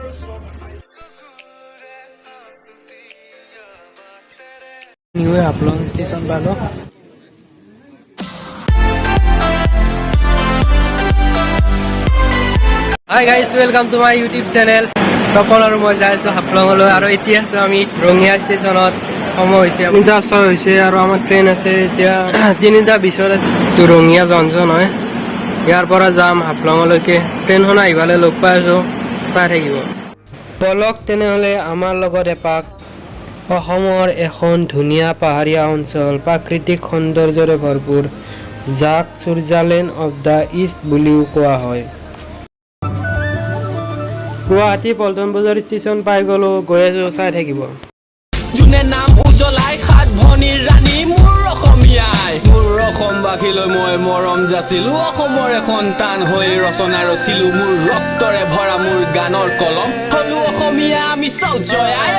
New Haflong station balo. Hi guys, welcome to my YouTube channel. Topon aru moi jai asu Haflong lo aru etia asu ami Rangia stationot সময় হৈছে 6 হৈছে আৰু আমাৰ train আছে এতিয়া 3:20 to Rangia junction হয় ইয়াৰ পৰা যাম হাফলঙলৈকে ট্ৰেইনখন আহিবালে লগ পাই আছো চাই থাকিব পলক তেনেহলে আমাৰ লগত এপাক অসমৰ এখন ধুনীয়া পাহাৰীয়া অঞ্চল প্ৰাকৃতিক সৌন্দৰ্যৰে ভৰপুৰ যাক সুইজাৰলেণ্ড অফ দা ইষ্ট বুলিও কোৱা হয় গুৱাহাটী পল্টন বজাৰ ষ্টেচন পাই গলো গৈ আছো চাই থাকিব জুনে নাম উজলাই খাত ভনিৰ ৰাণী মোৰ অসমীয়াই মোৰ অসমবাসীলৈ মই মৰম যাচিলো অসমৰ এখন টান হৈ ৰচনা ৰচিলো মোৰ ৰক্তৰে ভৰা মোৰ গানৰ কলম হলো অসমীয়া আমি সৌজয়াই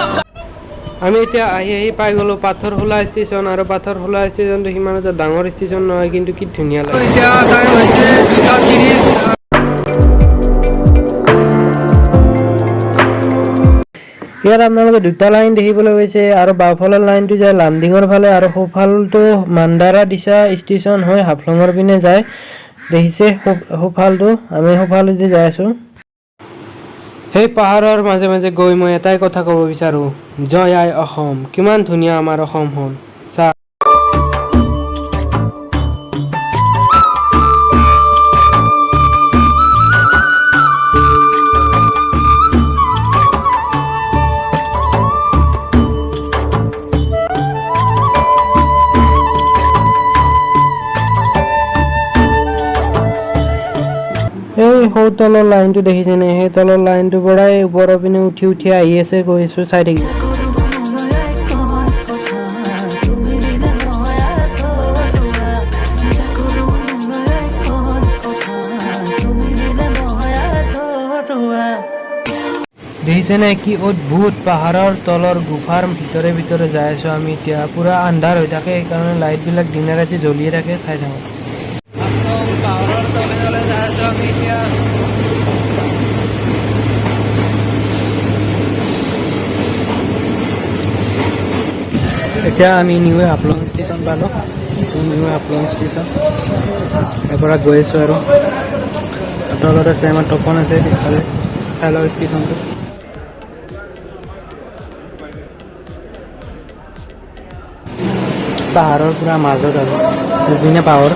আমি এতিয়া আহি পাই গলো পাথৰহোলা ষ্টেচন আৰু পাথৰহোলা ষ্টেচনটো সিমান এটা ডাঙৰ ষ্টেচন নহয় কিন্তু কি ধুনীয়া লাগে এতিয়া টাইম হৈছে 2:30 ইয়াত আপোনালোকে দুটা লাইন দেখিবলৈ পাইছে আৰু বাওঁফালৰ লাইনটো যায় লামডিঙৰ ফালে আৰু সোঁফালটো মান্দাৰা দিশা ষ্টেচন হৈ হাফলঙৰ পিনে যায় দেখিছে সোঁফালটো আমি সোঁফালেদি যাই আছো সেই পাহাৰৰ মাজে মাজে গৈ মই এটাই কথা ক'ব বিচাৰো জয় আই অসম কিমান ধুনীয়া আমাৰ অসমখন তলৰ লাইনটো দেখিছেনে সেই তলৰ লাইনটোৰ পৰাই ওপৰৰ পিনে উঠি আহি আছে গৈছো চাই থাকিব দেখিছেনে কি অদ্ভুত পাহাৰৰ তলৰ গুফাৰ ভিতৰে ভিতৰে যাই আছো আমি এতিয়া পুৰা আন্ধাৰ হৈ থাকে সেইকাৰণে লাইটবিলাক দিনে ৰাতি জ্বলিয়ে থাকে চাই থাকো পাহাৰৰ তলে তলে যাই আছো আমি এতিয়া আমি নিউ হাফলং ষ্টেচন পালো নিউ হাফলং ষ্টেচন এবাৰ গৈ আছো আৰু তলত আছে আমাৰ টপন আছে দেখালে চাই লওঁ ষ্টেচনটো পাহাৰৰ পুৰা মাজত আৰু দুদিনে পাহাৰ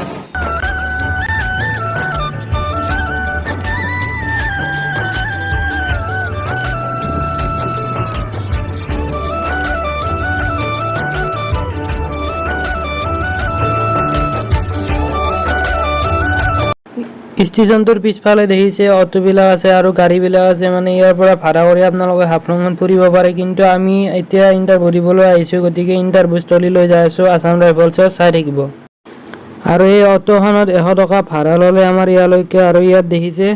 ষ্টেচনটোৰ পিছফালে দেখিছে অটোবিলাক আছে আৰু গাড়ীবিলাক আছে মানে ইয়াৰ পৰা ভাড়া কৰি আপোনালোকে হাফলঙত ফুৰিব পাৰে কিন্তু আমি এতিয়া ইণ্টাৰভিউ দিবলৈ আহিছোঁ গতিকে ইণ্টাৰভিউ স্থলীলৈ যাই আছোঁ আছাম ৰাইফলছৰ চাই থাকিব আৰু এই অটোখনত 100 টকা ভাড়া ল'লে আমাৰ ইয়ালৈকে আৰু ইয়াত দেখিছে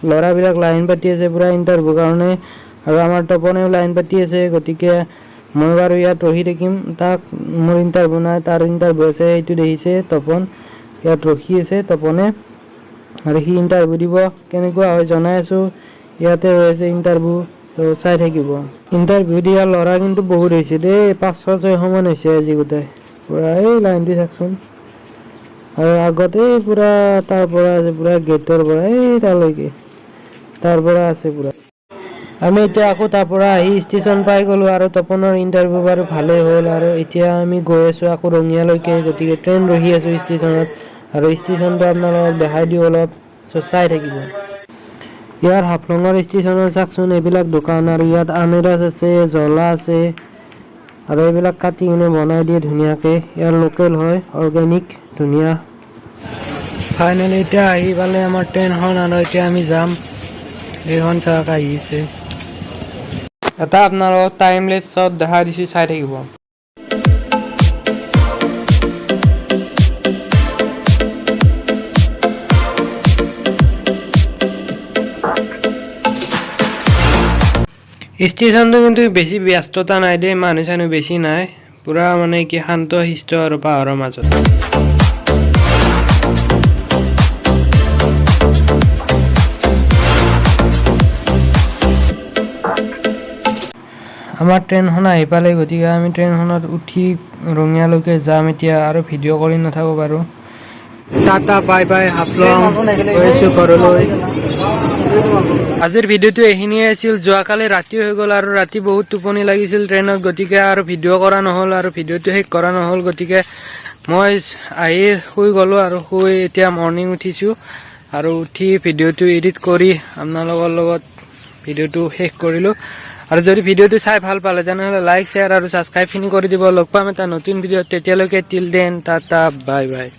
ল'ৰাবিলাক লাইন পাতি আছে পুৰা ইণ্টাৰভিউ কাৰণে আৰু আমাৰ টপনেও লাইন পাতি আছে গতিকে মই বাৰু ইয়াত ৰখি থাকিম তাক মোৰ ইণ্টাৰভিউ নাই তাৰ ইণ্টাৰভিউ আছে এইটো দেখিছে টপন ইয়াত ৰখি আছে টপনে আৰু সি ইণ্টাৰভিউ দিব কেনেকুৱা হয় জনাই আছো ইয়াতে হৈ আছে ইণ্টাৰভিউ চাই থাকিব ইণ্টাৰভিউ দিয়া ল'ৰা কিন্তু বহুত হৈছে দেই 500-600 মান হৈছে আজি গোটেই পুৰা এই লাইনটো চাকচোন আৰু আগতে পুৰা তাৰ পৰা আছে পুৰা গেটৰ পৰা এই তালৈকে তাৰ পৰা আছে পুৰা আমি এতিয়া আকৌ তাৰ পৰা আহি ষ্টেচন পাই গলো আৰু তপনৰ ইণ্টাৰভিউ বাৰু ভালে হ'ল আৰু এতিয়া আমি গৈ আছো আকৌ ৰঙিয়ালৈকে গতিকে ট্ৰেইন ৰখি আছো ষ্টেচনত আৰু ষ্টেচনটো আপোনালোকক দেখাই দিওঁ অলপ চাই থাকিব ইয়াৰ হাফলঙৰ ষ্টেচনৰ চাকচোন এইবিলাক দোকান আৰু ইয়াত আনাৰস আছে জ্বলা আছে আৰু এইবিলাক কাটি কিনে বনাই দিয়ে ধুনীয়াকৈ ইয়াৰ লোকেল হয় অৰ্গেনিক ধুনীয়া ফাইনেলি এতিয়া আহি পালে আমাৰ ট্ৰেইনখন আৰু এতিয়া আমি যাম এইখন চাওক আহিছে এটা আপোনালোকক টাইম লেপছত দেখাই দিছোঁ চাই থাকিব ষ্টেচনটো কিন্তু বেছি ব্যস্ততা নাই দেই মানুহ চানুহ বেছি নাই পুৰা মানে কি শান্ত শিষ্ট আৰু পাহাৰৰ মাজত আমাৰ ট্ৰেইনখন আহি পালে, গতিকে আমি ট্ৰেইনখনত উঠি ৰঙিয়ালৈকে যাম এতিয়া আৰু ভিডিঅ' কৰি নাথাকোঁ বাৰু। টাটা বাই বাই হাফলং, গৈছোঁ ঘৰলৈ। আজিৰ ভিডিঅ'টো এইখিনিয়ে আছিল। যোৱাকালি ৰাতি হৈ গ'ল আৰু ৰাতি বহুত টোপনি লাগিছিল ট্ৰেইনত, গতিকে আৰু ভিডিঅ' কৰা নহ'ল আৰু ভিডিঅ'টো শেষ কৰা নহ'ল। গতিকে মই আহি শুই গ'লোঁ আৰু শুই এতিয়া মৰ্ণিং উঠিছোঁ আৰু উঠি ভিডিঅ'টো এডিট কৰি আপোনালোকৰ লগত ভিডিঅ'টো শেষ কৰিলোঁ। আৰু যদি ভিডিঅ'টো চাই ভাল পালে তেনেহ'লে লাইক, শ্বেয়াৰ আৰু ছাবস্ক্ৰাইবখিনি কৰি দিব। লগ পাম এটা নতুন ভিডিঅ'ত, তেতিয়ালৈকে till then tata bye bye.